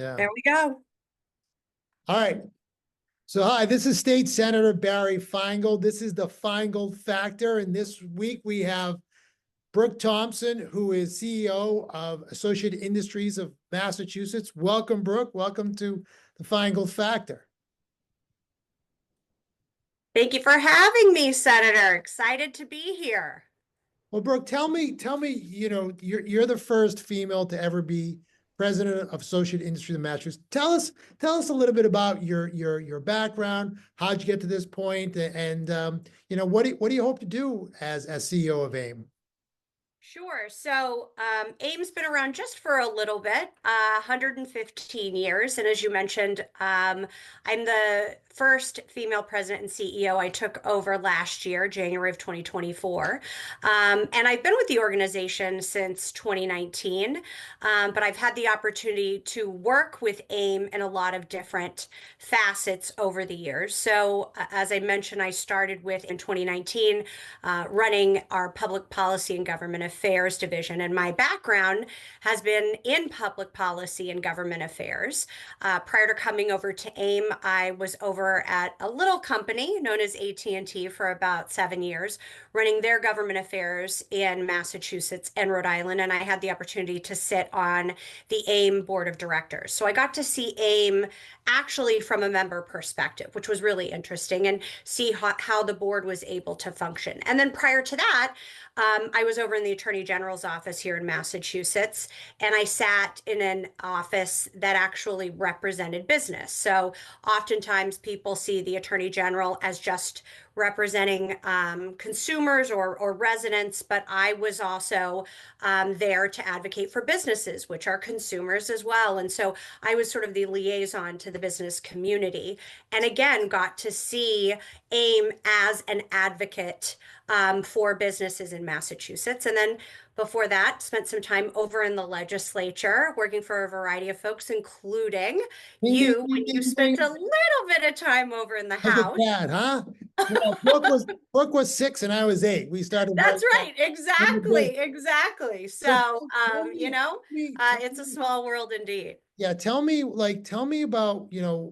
Yeah. There we go. All right. So, hi, this is State Senator Barry Finegold. This is the Finegold Factor. And this week we have Brooke Thomson, who is CEO of Associated Industries of Massachusetts. Welcome, Brooke. Welcome to the Finegold Factor. Thank you for having me, Senator. Excited to be here. Well, Brooke, tell me, you're the first female to ever be president of Associated Industries of Massachusetts. Tell us a little bit about your background. How'd you get to this point? And what do you hope to do as CEO of AIM? Sure. So, AIM's been around just for a little bit, 115 years. And as you mentioned, I'm the first female president and CEO. I took over last year, January of 2024. And I've been with the organization since 2019. But I've had the opportunity to work with AIM in a lot of different facets over the years. So, as I mentioned, I started with in 2019, running our public policy and government affairs division. And my background has been in public policy and government affairs. Prior to coming over to AIM, I was over at a little company known as AT&T for about 7 years, running their government affairs in Massachusetts and Rhode Island. And I had the opportunity to sit on the AIM board of directors. So I got to see AIM actually from a member perspective, which was really interesting, and see how the board was able to function. And then prior to that, I was over in the Attorney General's office here in Massachusetts, and I sat in an office that actually represented business. So oftentimes people see the Attorney General as just representing consumers or residents, but I was also there to advocate for businesses, which are consumers as well. And so I was sort of the liaison to the business community, and again, got to see AIM as an advocate for businesses in Massachusetts. And then before that, spent some time over in the legislature working for a variety of folks, including Ding, ding, you, ding, when you ding, ding. spent a little bit of time over in the Was it House. bad, huh? Well, Brooke was 6 and I was 8. We started That's right right. in the business. Exactly. Exactly. So So, tell me, it's a small world indeed. yeah, tell me about,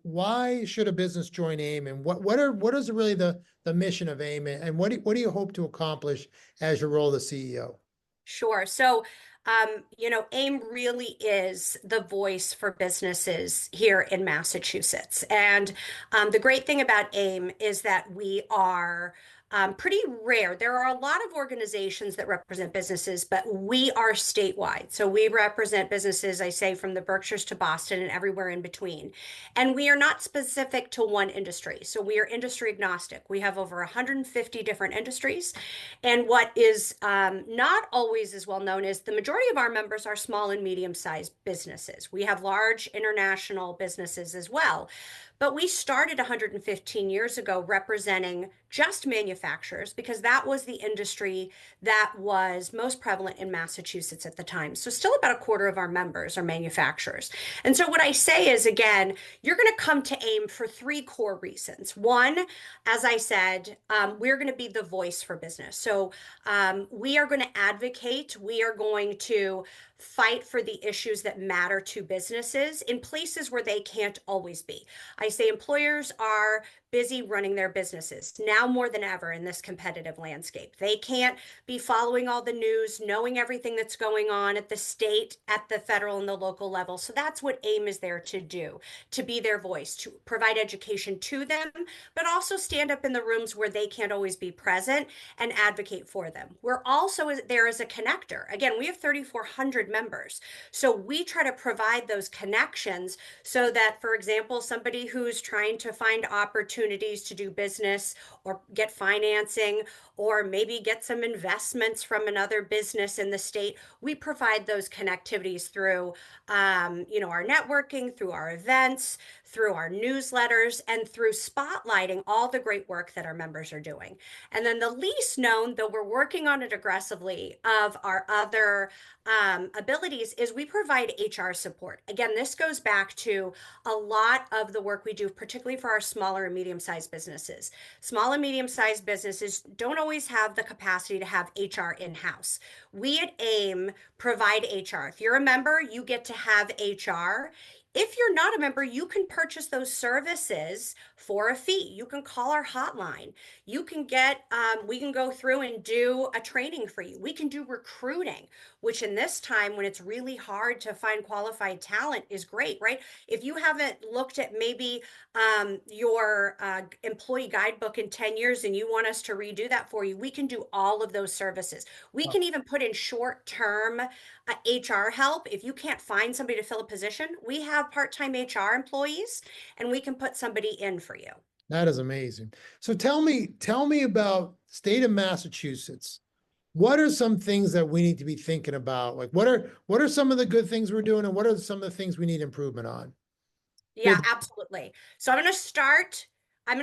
why should a business join AIM, and what is really the mission of AIM, and what do you hope to accomplish as your role as CEO? Sure. So, AIM really is the voice for businesses here in Massachusetts. And the great thing about AIM is that we are pretty rare. There are a lot of organizations that represent businesses, but we are statewide. So we represent businesses, I say, from the Berkshires to Boston and everywhere in between. And we are not specific to one industry. So we are industry agnostic. We have over 150 different industries. And what is not always as well known is the majority of our members are small and medium-sized businesses. We have large international businesses as well. But we started 115 years ago representing just manufacturers because that was the industry that was most prevalent in Massachusetts at the time. So still about a quarter of our members are manufacturers. And so what I say is, again, you're going to come to AIM for three core reasons. One, as I said, we're going to be the voice for business. So we are going to advocate. We are going to fight for the issues that matter to businesses in places where they can't always be. I say employers are busy running their businesses now more than ever in this competitive landscape. They can't be following all the news, knowing everything that's going on at the state, at the federal, and the local level. So that's what AIM is there to do, to be their voice, to provide education to them, but also stand up in the rooms where they can't always be present and advocate for them. We're also there as a connector. Again, we have 3,400 members. So we try to provide those connections so that, for example, somebody who's trying to find opportunities to do business or get financing or maybe get some investments from another business in the state, we provide those connectivities through, our networking, through our events, through our newsletters, and through spotlighting all the great work that our members are doing. And then the least known, though we're working on it aggressively, of our other abilities is we provide HR support. Again, this goes back to a lot of the work we do, particularly for our smaller and medium-sized businesses. Small and medium-sized businesses don't always have the capacity to have HR in-house. We at AIM provide HR. If you're a member, you get to have HR If you're not a member, you can purchase those services for a fee. You can call our hotline. You can get, we can go through and do a training for you. We can do recruiting, which in this time when it's really hard to find qualified talent is great, right? If you haven't looked at maybe your employee guidebook in 10 years and you want us to redo that for you, we can do all of those services. We can even put in short-term HR help. If you can't find somebody to fill a position, we have part-time HR employees and we can put somebody in for you. That is amazing. So tell me about state of Massachusetts. What are some things that we need to be thinking about? Like what are some of the good things we're doing and what are some of the things we need improvement on? Yeah, Good. absolutely. So I'm going to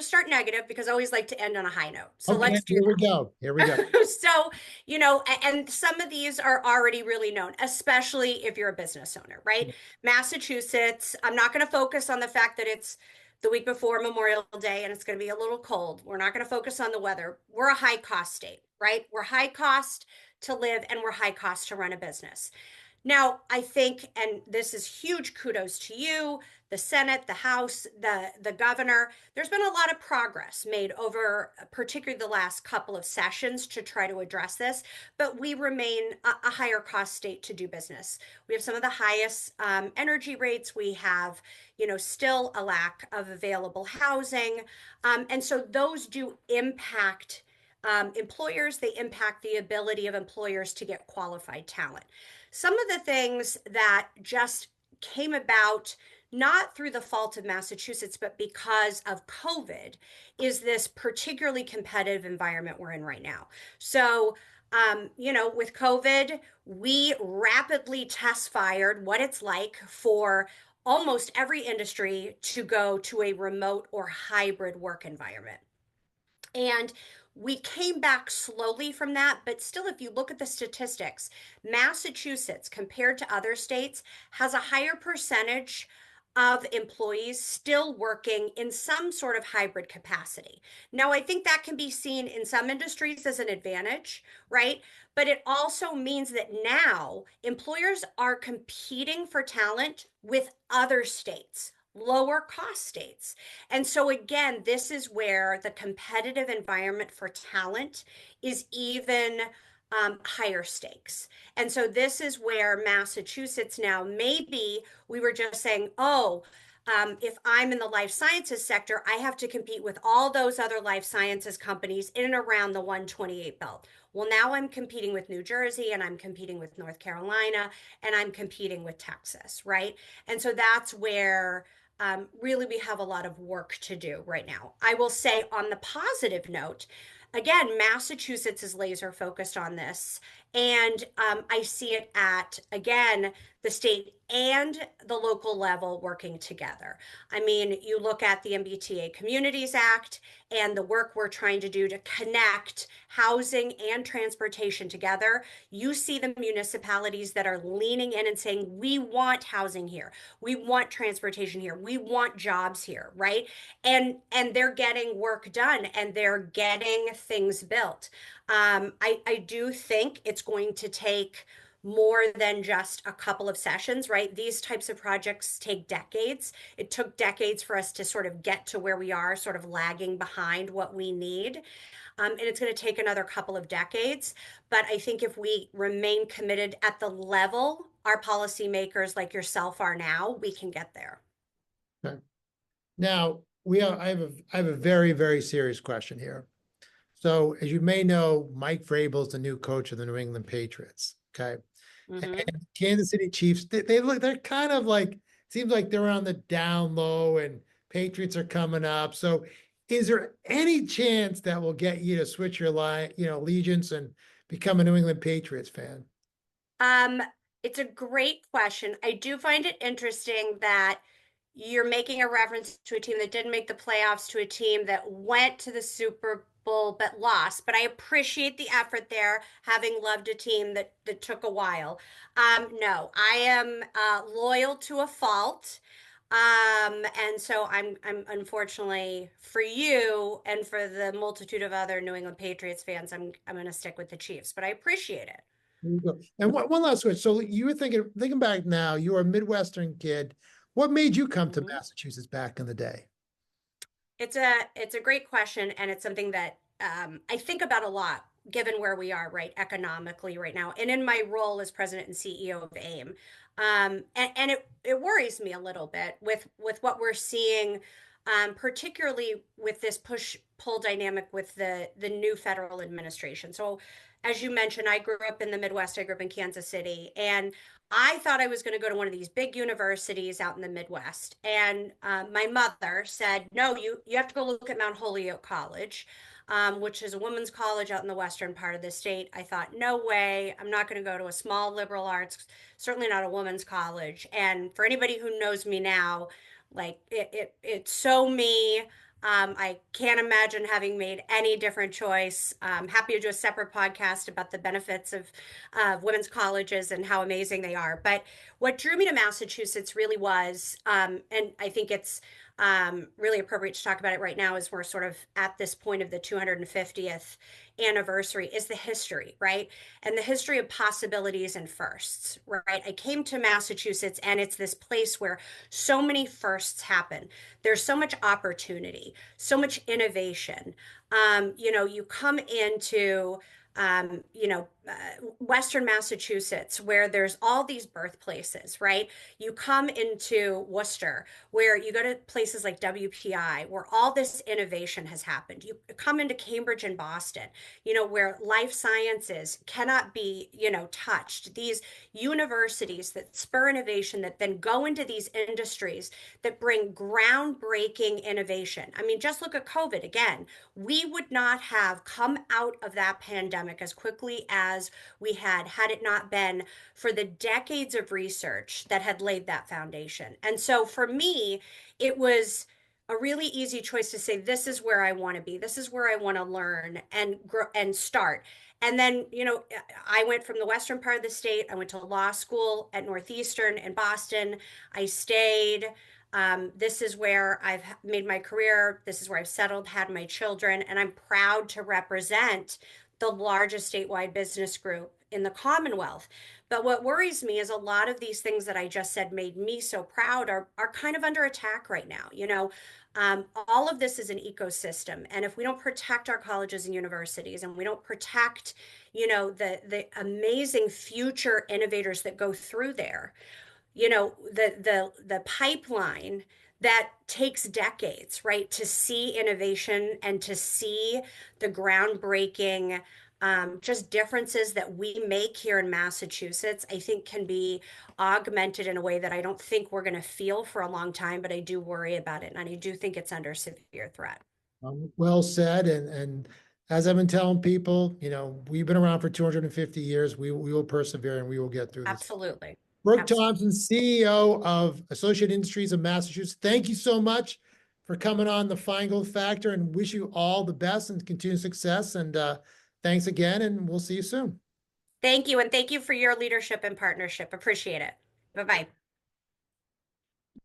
start negative because I always like to end on a high note. So Okay, let's do here we that. go. Here we go. So, and some of these are already really known, especially if you're a business owner, right? Massachusetts, I'm not going to focus on the fact that it's the week before Memorial Day and it's going to be a little cold. We're not going to focus on the weather. We're a high cost state, right? We're high cost to live and we're high cost to run a business. Now, I think, and this is huge kudos to you, the Senate, the House, the governor. There's been a lot of progress made over particularly the last couple of sessions to try to address this, but we remain a higher cost state to do business. We have some of the highest energy rates. We have, still a lack of available housing. And so those do impact employers. They impact the ability of employers to get qualified talent. Some of the things that just came about not through the fault of Massachusetts, but because of COVID, is this particularly competitive environment we're in right now. So, with COVID, we rapidly test fired what it's like for almost every industry to go to a remote or hybrid work environment. And we came back slowly from that, but still, if you look at the statistics, Massachusetts, compared to other states, has a higher percentage of employees still working in some sort of hybrid capacity. Now, I think that can be seen in some industries as an advantage, right? But it also means that now employers are competing for talent with other states, lower cost states. And so, again, this is where the competitive environment for talent is even higher stakes. And so, this is where Massachusetts now, maybe we were just saying, oh, if I'm in the life sciences sector, I have to compete with all those other life sciences companies in and around the 128 belt. Well, now I'm competing with New Jersey and I'm competing with North Carolina and I'm competing with Texas, right? And so that's where really we have a lot of work to do right now. I will say on the positive note, again, Massachusetts is laser focused on this. And I see it at, again, the state and the local level working together. I mean, you look at the MBTA Communities Act and the work we're trying to do to connect housing and transportation together. You see the municipalities that are leaning in and saying, we want housing here. We want transportation here. We want jobs here, right? And they're getting work done and they're getting things built. I do think it's going to take more than just a couple of sessions, right? These types of projects take decades. It took decades for us to sort of get to where we are, sort of lagging behind what we need. And it's going to take another couple of decades. But I think if we remain committed at the level our policymakers like yourself are now, we can get there. Okay. Now I have a very, very serious question here. So as you may know, Mike Vrabel is the new coach of the New England Patriots. Okay. Mm-hmm. And Kansas City Chiefs, they're kind of like, seems like they're on the down low and Patriots are coming up. So is there any chance that will get you to switch your allegiance and become a New England Patriots fan? Um, it's a great question. I do find it interesting that you're making a reference to a team that didn't make the playoffs, to a team that went to the Super Bowl but lost. But I appreciate the effort there, having loved a team that took a while. No, I am loyal to a fault. And so I'm unfortunately for you and for the multitude of other New England Patriots fans, I'm going to stick with the Chiefs, but I appreciate it. There you go. And one last question. So you were thinking back now, you were a Midwestern kid. What made you come to Mhm. Massachusetts back in the day? It's a great question, and it's something that I think about a lot, given where we are right economically right now, and in my role as president and CEO of AIM. And it worries me a little bit with what we're seeing, particularly with this push pull dynamic with the new federal administration. So, as you mentioned, I grew up in the Midwest. I grew up in Kansas City, and I thought I was going to go to one of these big universities out in the Midwest. And my mother said, no, you have to go look at Mount Holyoke College, which is a women's college out in the western part of the state. I thought, no way, I'm not going to go to a small liberal arts, certainly not a women's college. And for anybody who knows me now, like it's so me. I can't imagine having made any different choice. I'm happy to do a separate podcast about the benefits of women's colleges and how amazing they are. But what drew me to Massachusetts really was, and I think it's really appropriate to talk about it right now as we're sort of at this point of the 250th anniversary, is the history, right? And the history of possibilities and firsts, right? I came to Massachusetts, and it's this place where so many firsts happen. There's so much opportunity, so much innovation. You come into Western Massachusetts, where there's all these birthplaces, right? You come into Worcester, where you go to places like WPI, where all this innovation has happened. You come into Cambridge and Boston, where life sciences cannot be, touched. These universities that spur innovation that then go into these industries that bring groundbreaking innovation. I mean, just look at COVID again. We would not have come out of that pandemic as quickly as we had it not been for the decades of research that had laid that foundation. And so for me, it was a really easy choice to say, this is where I want to be. This is where I want to learn and grow and start. And then, I went from the western part of the state. I went to law school at Northeastern in Boston. I stayed. This is where I've made my career. This is where I've settled, had my children, and I'm proud to represent the largest statewide business group in the Commonwealth. But what worries me is a lot of these things that I just said made me so proud are kind of under attack right now. All of this is an ecosystem, and if we don't protect our colleges and universities, and we don't protect, the amazing future innovators that go through there, the pipeline that takes decades, right, to see innovation and to see the groundbreaking just differences that we make here in Massachusetts, I think can be augmented in a way that I don't think we're going to feel for a long time, but I do worry about it. And I do think it's under severe threat. Well said. And as I've been telling people, we've been around for 250 years. We will persevere and we will get through this. Absolutely. Brooke Absolutely. Thomson, CEO of Associate Industries of Massachusetts. Thank you so much for coming on the Finegold Factor, and wish you all the best and continued success. And thanks again, and we'll see you soon. Thank you. And thank you for your leadership and partnership. Appreciate it. Bye bye.